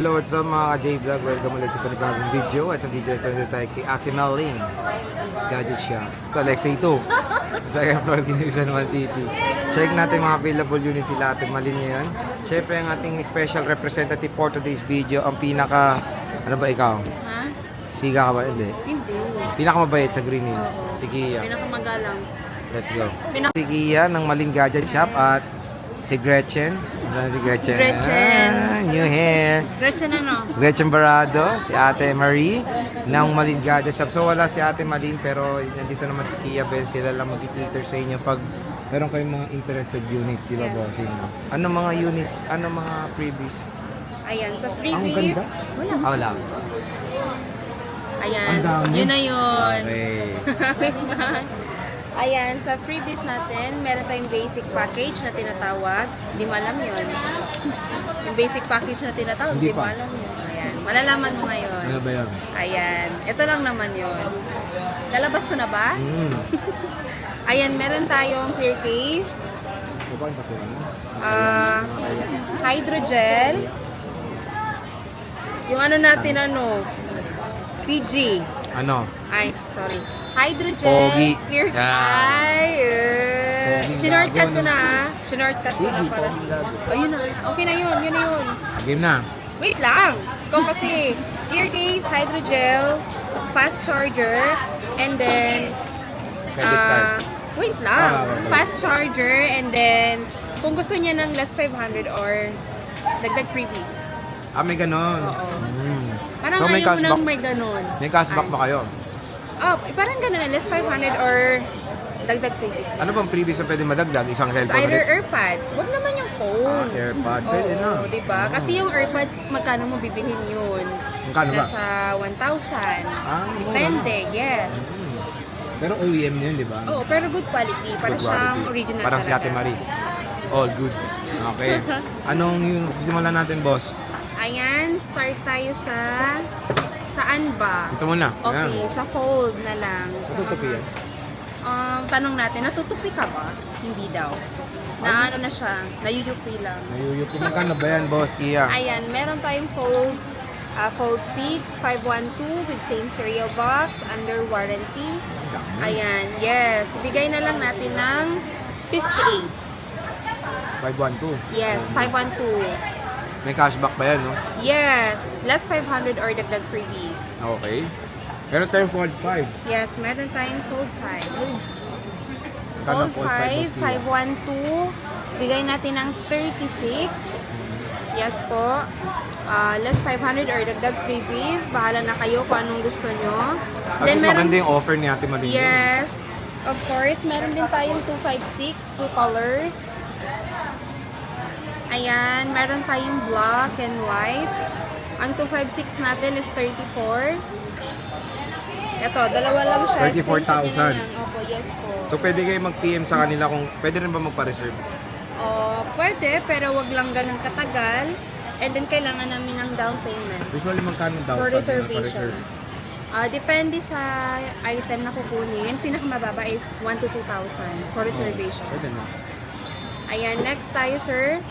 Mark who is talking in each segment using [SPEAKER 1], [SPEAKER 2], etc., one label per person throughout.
[SPEAKER 1] Hello, what's up mga ka-J-Vlog? Welcome ulit sa panibagong video. At sa video ito tayo kay Ate Malin Gadget Shop. Ito, Lexi 2 sa Airport in San Juan City. Check natin mga available units sila Ate Malin ngayon. Siyempre ang ating special representative for today's video, ang pinaka... Ano ba ikaw?
[SPEAKER 2] Ha?
[SPEAKER 1] Siga ka ba? Hindi.
[SPEAKER 2] Hindi.
[SPEAKER 1] Pinakamabait sa Green Hills. Si Kia.
[SPEAKER 2] Pinakamagalang.
[SPEAKER 1] Let's go. Si Kia ng Malin Gadget Shop at si Gretchen. Ano si Gretchen?
[SPEAKER 2] Gretchen.
[SPEAKER 1] Ah, new hair.
[SPEAKER 2] Gretchen ano?
[SPEAKER 1] Gretchen Barado, si Ate Marie ng Malin Gadget Shop. So wala si Ate Malin pero nandito naman si Kia Bell. Sila lang mag-cater sa inyo pag meron kayong mga interested units, di ba,
[SPEAKER 2] Yes.
[SPEAKER 1] bossing? Ano mga units? Ano mga freebies?
[SPEAKER 2] Ayan, sa
[SPEAKER 1] Ang
[SPEAKER 2] freebies.
[SPEAKER 1] ganda.
[SPEAKER 2] Wala.
[SPEAKER 1] Ah, wala.
[SPEAKER 2] Ayan,
[SPEAKER 1] Ang dami.
[SPEAKER 2] yun na yun.
[SPEAKER 1] Okay.
[SPEAKER 2] Wait lang. Ayan, sa freebies natin, meron tayong basic package na tinatawag. Hindi mo alam yun. Yung basic package na tinatawag,
[SPEAKER 1] Hindi
[SPEAKER 2] hindi mo
[SPEAKER 1] pa.
[SPEAKER 2] alam yun. Ayan, malalaman mo ngayon.
[SPEAKER 1] Ano ba yan?
[SPEAKER 2] Ayan, ito lang naman yun. Lalabas ko na ba? Ayan, meron tayong clear case.
[SPEAKER 1] Paano pa sila?
[SPEAKER 2] Hydrogel. Yung ano natin, PG.
[SPEAKER 1] Ano?
[SPEAKER 2] Ay, sorry. Hydrogel.
[SPEAKER 1] Pogi.
[SPEAKER 2] Clear.
[SPEAKER 1] Yeah.
[SPEAKER 2] Ay,
[SPEAKER 1] Pogi
[SPEAKER 2] Sinortcut
[SPEAKER 1] gago,
[SPEAKER 2] ko
[SPEAKER 1] no?
[SPEAKER 2] na. Sinortcut ko na
[SPEAKER 1] Pogi,
[SPEAKER 2] para.
[SPEAKER 1] pogi gago.
[SPEAKER 2] Oh, yun na. Okay na yun. Yun na yun.
[SPEAKER 1] Game na.
[SPEAKER 2] Wait lang. Ikaw kasi. Clear case, hydrogel, fast charger, and then
[SPEAKER 1] Credit card.
[SPEAKER 2] wait lang.
[SPEAKER 1] wait.
[SPEAKER 2] Fast charger, and then kung gusto niya ng less 500 or dagdag freebies.
[SPEAKER 1] Ah, may ganon.
[SPEAKER 2] Oo. Parang
[SPEAKER 1] So, may
[SPEAKER 2] ayaw mo
[SPEAKER 1] cashback?
[SPEAKER 2] nang may ganon.
[SPEAKER 1] May cashback
[SPEAKER 2] Ay.
[SPEAKER 1] ba kayo?
[SPEAKER 2] Oh, parang ganon na. Less 500 or dagdag freebies.
[SPEAKER 1] Ano bang freebies na pwede madagdag? Isang
[SPEAKER 2] It's
[SPEAKER 1] cellphone
[SPEAKER 2] either
[SPEAKER 1] ulit?
[SPEAKER 2] AirPods. Wag naman yung phone.
[SPEAKER 1] AirPod. Pwede na.
[SPEAKER 2] Oo, diba? Kasi yung AirPods, magkano mo bibilhin yun?
[SPEAKER 1] Magkano ba?
[SPEAKER 2] Nasa 1,000.
[SPEAKER 1] Mura.
[SPEAKER 2] Depende, yes.
[SPEAKER 1] Pero OEM na yun, di ba?
[SPEAKER 2] Oo, pero good quality. Para
[SPEAKER 1] Good
[SPEAKER 2] siyang
[SPEAKER 1] quality.
[SPEAKER 2] original
[SPEAKER 1] Parang si
[SPEAKER 2] talaga.
[SPEAKER 1] Ate Marie. All goods. Okay. Anong yung sisimulan natin, boss?
[SPEAKER 2] Ayan, start tayo sa... Saan ba?
[SPEAKER 1] Ito muna.
[SPEAKER 2] Okay,
[SPEAKER 1] Ayan.
[SPEAKER 2] sa fold na lang. Sa
[SPEAKER 1] Matutupi
[SPEAKER 2] mga-
[SPEAKER 1] yan.
[SPEAKER 2] Tanong natin, natutupi ka ba? Hindi daw. Na ano na siya, nayuyupi lang.
[SPEAKER 1] Nayuyupi. Magkano ba yan, boss? Kia?
[SPEAKER 2] Ayan, meron tayong fold 6, 512 with same cereal box, under warranty. Ayan, yes. Bigay na lang natin ng 58.
[SPEAKER 1] 512.
[SPEAKER 2] Yes, 512.
[SPEAKER 1] May cashback ba yan, no?
[SPEAKER 2] Yes, less 500 or dagdag freebies.
[SPEAKER 1] Okay. Meron tayong Fold 5.
[SPEAKER 2] Yes, meron tayong fold 5.
[SPEAKER 1] Magkano
[SPEAKER 2] Fold 5,
[SPEAKER 1] boss, Kia?
[SPEAKER 2] 512. Bigay natin ng 36. Yes po. Less 500 or dagdag freebies. Bahala na kayo kung anong gusto nyo.
[SPEAKER 1] At least maganda yung offer ni Ate Marie.
[SPEAKER 2] Yes. Of course, meron din tayong 256, 2 colors. Ayan, meron tayong black and white. Ang 256 natin is 34. Ito, dalawa lang siya.
[SPEAKER 1] 34,000.
[SPEAKER 2] Screenshot nyo na yan. Opo, yes po.
[SPEAKER 1] So, pwede kayo mag-PM sa kanila kung pwede rin ba magpa-reserve?
[SPEAKER 2] Pwede, pero wag lang ganun katagal. And then, kailangan namin ng down payment.
[SPEAKER 1] Usually, magkano daw?
[SPEAKER 2] For
[SPEAKER 1] pag
[SPEAKER 2] reservation.
[SPEAKER 1] nagpa-reserve?
[SPEAKER 2] Depende sa item na kukunin. Pinakamababa is 1 to 2,000 for reservation.
[SPEAKER 1] Pwede na.
[SPEAKER 2] Ayan, next tayo, sir.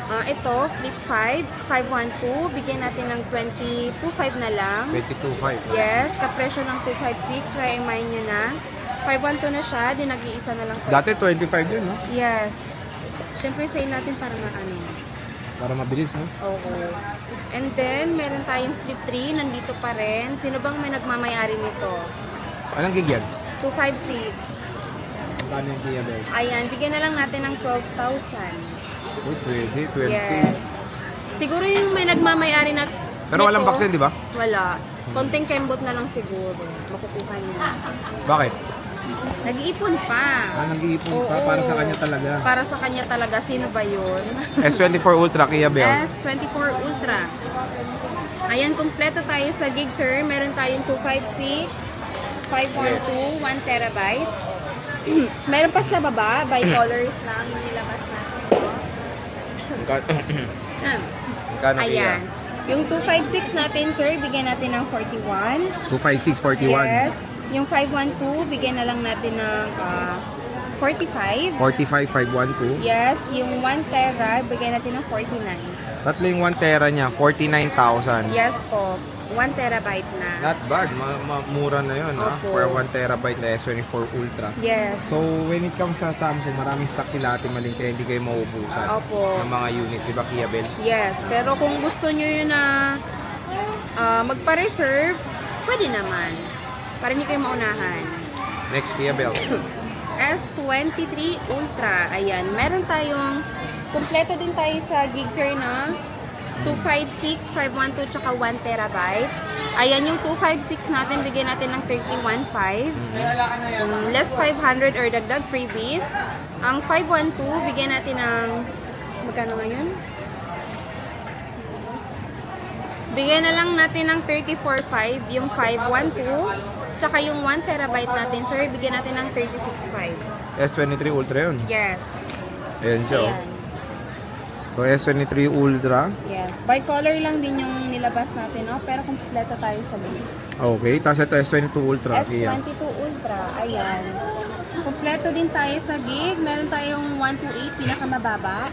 [SPEAKER 2] Ito, flip 5, 512. Bigyan natin ng 22.5 na lang.
[SPEAKER 1] 22.5.
[SPEAKER 2] Yes, kapresyo ng 256. Kaya i-mine nyo na. 512 na siya, di nag-iisa na lang.
[SPEAKER 1] Dati 25 yun, no?
[SPEAKER 2] Yes. Siyempre, sa'yo natin para na ano.
[SPEAKER 1] Para mabilis, no?
[SPEAKER 2] Oo. And then, meron tayong flip 3. Nandito pa rin. Sino bang may nagmamayari nito?
[SPEAKER 1] Anong gig yan?
[SPEAKER 2] 256.
[SPEAKER 1] Magkano yung Kia Bell?
[SPEAKER 2] Ayan, bigyan na lang natin ng 12,000.
[SPEAKER 1] Uy, pwede. 20.
[SPEAKER 2] Yes. Siguro yung may nagmamayari na
[SPEAKER 1] Pero walang
[SPEAKER 2] nito,
[SPEAKER 1] vaccine, di ba?
[SPEAKER 2] Wala. Konting kembot na lang siguro. Makukuha niya.
[SPEAKER 1] Bakit?
[SPEAKER 2] Nag-iipon pa.
[SPEAKER 1] Nag-iipon ka
[SPEAKER 2] Oo.
[SPEAKER 1] para sa kanya talaga.
[SPEAKER 2] Para sa kanya talaga. Sino ba yun?
[SPEAKER 1] S24 Ultra Kia Bell.
[SPEAKER 2] S24 Ultra. Ayan, kumpleto tayo sa gig, sir. Meron tayong 256, 512, 1 terabyte. Meron pa sa baba, bicolors lang yung nilabas natin.
[SPEAKER 1] Magkano Kia?
[SPEAKER 2] Ayan. Yung 256 natin, sir, bigyan natin ng 41.
[SPEAKER 1] 256, 41.
[SPEAKER 2] Yes. Yung 512, bigyan na lang natin ng 45.
[SPEAKER 1] 45, 512.
[SPEAKER 2] Yes. Yung 1 tera, bigyan natin ng 49.
[SPEAKER 1] Tatlo yung 1 tera niya, 49,000.
[SPEAKER 2] Yes po. 1 terabyte na.
[SPEAKER 1] Not bad, mura na yun ha,
[SPEAKER 2] Opo.
[SPEAKER 1] for 1 terabyte na S24 Ultra.
[SPEAKER 2] Yes.
[SPEAKER 1] So, when it comes sa Samsung, maraming stock sila Ate Maling kaya hindi kayo mauubusan
[SPEAKER 2] Opo.
[SPEAKER 1] ng mga units, di ba Kia Bell?
[SPEAKER 2] Yes, pero kung gusto nyo yun na magpa-reserve, pwede naman. Para hindi kayo maunahan.
[SPEAKER 1] Next, Kia Bell.
[SPEAKER 2] S23 Ultra. Ayan, meron tayong, kompleto din tayo sa Gigzer na 256, 512, tsaka 1 terabyte. Ayan, yung 256 natin, bigyan natin ng 31.5. Less 500 or dagdag freebies. Ang 512, bigyan natin ng, magkano ngayon? Bigyan na lang natin ng 34.5 yung 512. Tsaka yung 1 terabyte natin, sir, bigyan natin ng 36.5.
[SPEAKER 1] S23 Ultra yun.
[SPEAKER 2] Yes.
[SPEAKER 1] Ayan siya. Oh.
[SPEAKER 2] Ayan.
[SPEAKER 1] So, S23 Ultra.
[SPEAKER 2] Yes. Bicolor lang din yung nilabas natin, no? Pero kompleto tayo sa link.
[SPEAKER 1] Okay, tapos ito S22 Ultra. Kia.
[SPEAKER 2] S22 Ultra, ayan. Kompleto din tayo sa gig. Meron tayong 128, pinakamababa.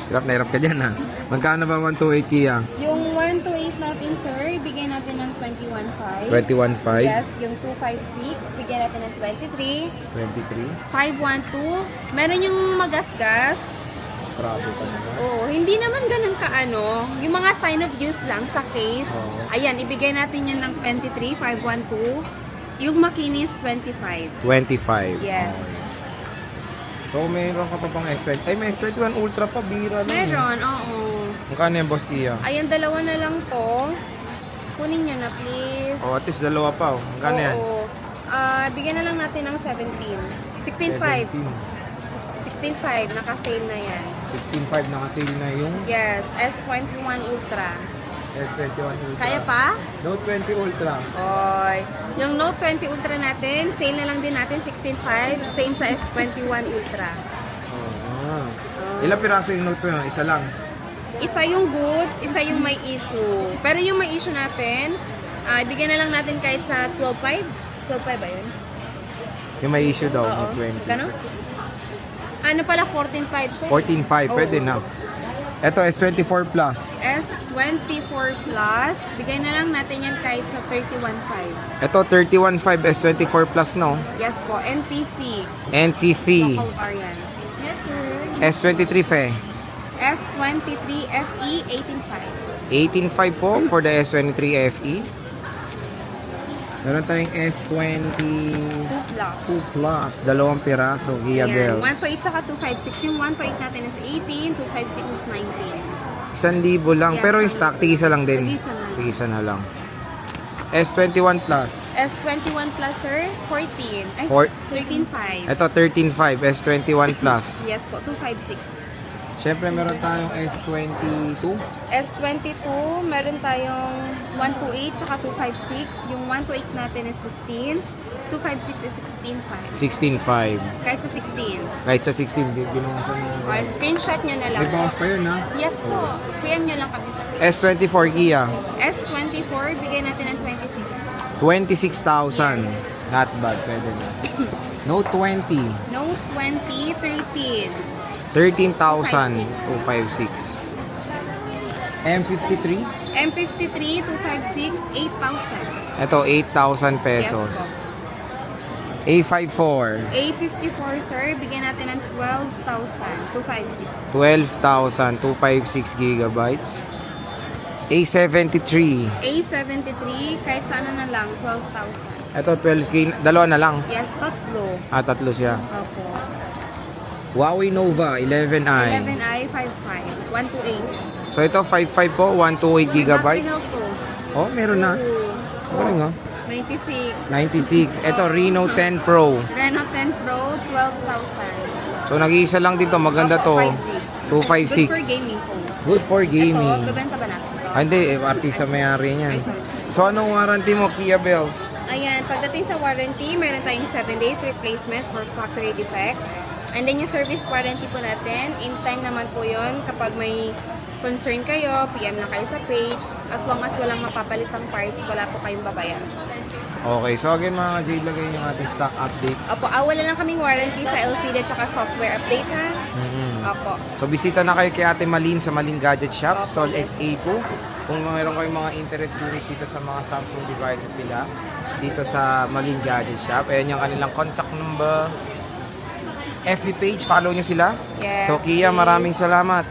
[SPEAKER 1] Hirap na hirap ka dyan ha. Magkano ba 128 Kia?
[SPEAKER 2] Yung 128 natin, sir, bigyan natin ng 21.5.
[SPEAKER 1] 21.5?
[SPEAKER 2] Yes, yung 256, bigyan natin ng 23.
[SPEAKER 1] 23?
[SPEAKER 2] 512, meron yung magasgas.
[SPEAKER 1] Grabe pa naman.
[SPEAKER 2] Oo, hindi naman ganun kaano. Yung mga sign of use lang sa case.
[SPEAKER 1] Oo.
[SPEAKER 2] Ayan, ibigay natin yan ng 23, 512. Yung makinis, 25.
[SPEAKER 1] 25.
[SPEAKER 2] Yes.
[SPEAKER 1] Okay. So, mayroon ka pa pang S20. Ay, may S21 Ultra pa. Bira lang.
[SPEAKER 2] Meron, oo.
[SPEAKER 1] Magkano yan, Boss Kia?
[SPEAKER 2] Ayan, dalawa na lang to. Kunin nyo na, please.
[SPEAKER 1] Oh, at least dalawa pa. Oh. Magkano yan?
[SPEAKER 2] Oo. Bigyan na lang natin ng 17. 16.5. 16.5. Naka-sale na yan.
[SPEAKER 1] 16.5 naka-sale na yung
[SPEAKER 2] Yes, S21 Ultra.
[SPEAKER 1] S21 Ultra.
[SPEAKER 2] Kaya pa?
[SPEAKER 1] Note 20 Ultra.
[SPEAKER 2] Oy. Yung Note 20 Ultra natin, sale na lang din natin 16.5. Same sa S21 Ultra.
[SPEAKER 1] Oh. Ilang piraso yung Note 20? Isa lang.
[SPEAKER 2] Isa yung goods, isa yung may issue. Pero yung may issue natin, ibigyan na lang natin kahit sa 12.5. 12.5 ba yun?
[SPEAKER 1] Yung may issue daw,
[SPEAKER 2] Oo.
[SPEAKER 1] Note 20.
[SPEAKER 2] Gano? Ano pala, 14.5 sir?
[SPEAKER 1] 14.5, pwede
[SPEAKER 2] Oo.
[SPEAKER 1] na. Ito, S24 Plus.
[SPEAKER 2] S24 Plus, bigay na lang natin yan kahit sa 31.5.
[SPEAKER 1] Ito, 31.5 S24 Plus, no?
[SPEAKER 2] Yes po, NTC.
[SPEAKER 1] NTC.
[SPEAKER 2] Local variant. Yes sir.
[SPEAKER 1] S23 Fe.
[SPEAKER 2] S23 FE 18.5.
[SPEAKER 1] 18.5 po for the S23 FE. Meron tayong S22
[SPEAKER 2] 2 Plus.
[SPEAKER 1] Plus. Dalawang piraso. Kia
[SPEAKER 2] Ayan,
[SPEAKER 1] Bells.
[SPEAKER 2] 128 tsaka 256. Yung 128 natin is 18, 256 is 19.
[SPEAKER 1] 1,000 lang.
[SPEAKER 2] Yes,
[SPEAKER 1] Pero yung
[SPEAKER 2] sir.
[SPEAKER 1] stock, tigisa lang din.
[SPEAKER 2] Tigisa lang.
[SPEAKER 1] Tigisa na lang. S21 Plus.
[SPEAKER 2] S21 Plus sir, 14. Ay,
[SPEAKER 1] For-
[SPEAKER 2] 13.5.
[SPEAKER 1] Ito, 13.5. S21 Plus.
[SPEAKER 2] Yes po, 256.
[SPEAKER 1] Siyempre, meron tayong S22.
[SPEAKER 2] S22, meron tayong 128 tsaka 256. Yung 128 natin is 15. 256 is 16.5.
[SPEAKER 1] 16.5.
[SPEAKER 2] Kahit sa 16.
[SPEAKER 1] Kahit sa 16, binuhasan mo.
[SPEAKER 2] O, screenshot nyo na lang.
[SPEAKER 1] May bawas pa yun, ha?
[SPEAKER 2] Yes po. PM nyo lang kami sa
[SPEAKER 1] S24 Kia.
[SPEAKER 2] S24, bigay natin ng 26.
[SPEAKER 1] 26,000.
[SPEAKER 2] Yes.
[SPEAKER 1] Not bad. Pwede na. Note 20.
[SPEAKER 2] Note 20, 13.
[SPEAKER 1] 13,256. M53.
[SPEAKER 2] M53, 256, 8,000.
[SPEAKER 1] Ito, 8,000 pesos.
[SPEAKER 2] Yes
[SPEAKER 1] A54.
[SPEAKER 2] A54, sir, bigyan natin ng 12,256.
[SPEAKER 1] 12,256 gigabytes. A73.
[SPEAKER 2] A73, kahit sana na lang, 12,000.
[SPEAKER 1] Ito, 12K. Dalawa na lang.
[SPEAKER 2] Yes, tatlo.
[SPEAKER 1] Tatlo siya.
[SPEAKER 2] Opo.
[SPEAKER 1] Huawei Nova 11i.
[SPEAKER 2] 11i, 55, 128.
[SPEAKER 1] So ito, 55 po. 128 gigabytes.
[SPEAKER 2] Pro.
[SPEAKER 1] Oh, meron na.
[SPEAKER 2] Oo.
[SPEAKER 1] Galing, oh.
[SPEAKER 2] 96.
[SPEAKER 1] 96. Ito, Reno 10 Pro.
[SPEAKER 2] Reno 10 Pro, 12,000.
[SPEAKER 1] So, nag-iisa lang dito. Maganda to.
[SPEAKER 2] 5G.
[SPEAKER 1] 256.
[SPEAKER 2] Good for gaming phone.
[SPEAKER 1] Good for gaming.
[SPEAKER 2] Ito, bebenta ba natin?
[SPEAKER 1] Hindi, artista may-ari niyan.
[SPEAKER 2] Ay, sorry.
[SPEAKER 1] So, anong warranty mo, Kia Bells?
[SPEAKER 2] Ayan, pagdating sa warranty, meron tayong 7 days replacement for factory defect. And then yung service warranty po natin, in time naman po yon kapag may concern kayo, PM lang kayo sa page. As long as walang mapapalitang parts, wala po kayong babayaran.
[SPEAKER 1] Okay, so again mga J, lagay yung ating stock update.
[SPEAKER 2] Opo, wala lang kaming warranty sa LCD at saka software update ha. Opo.
[SPEAKER 1] So, bisita na kayo kay Ate Malin sa Malin Gadget Shop,
[SPEAKER 2] Opo,
[SPEAKER 1] Stall
[SPEAKER 2] yes.
[SPEAKER 1] XA po. Kung mayroon kayong mga interest units dito sa mga Samsung devices nila, dito sa Malin Gadget Shop, ayan yung kanilang contact number. FB page, follow nyo sila.
[SPEAKER 2] Yes,
[SPEAKER 1] So, Kia,
[SPEAKER 2] please.
[SPEAKER 1] maraming salamat.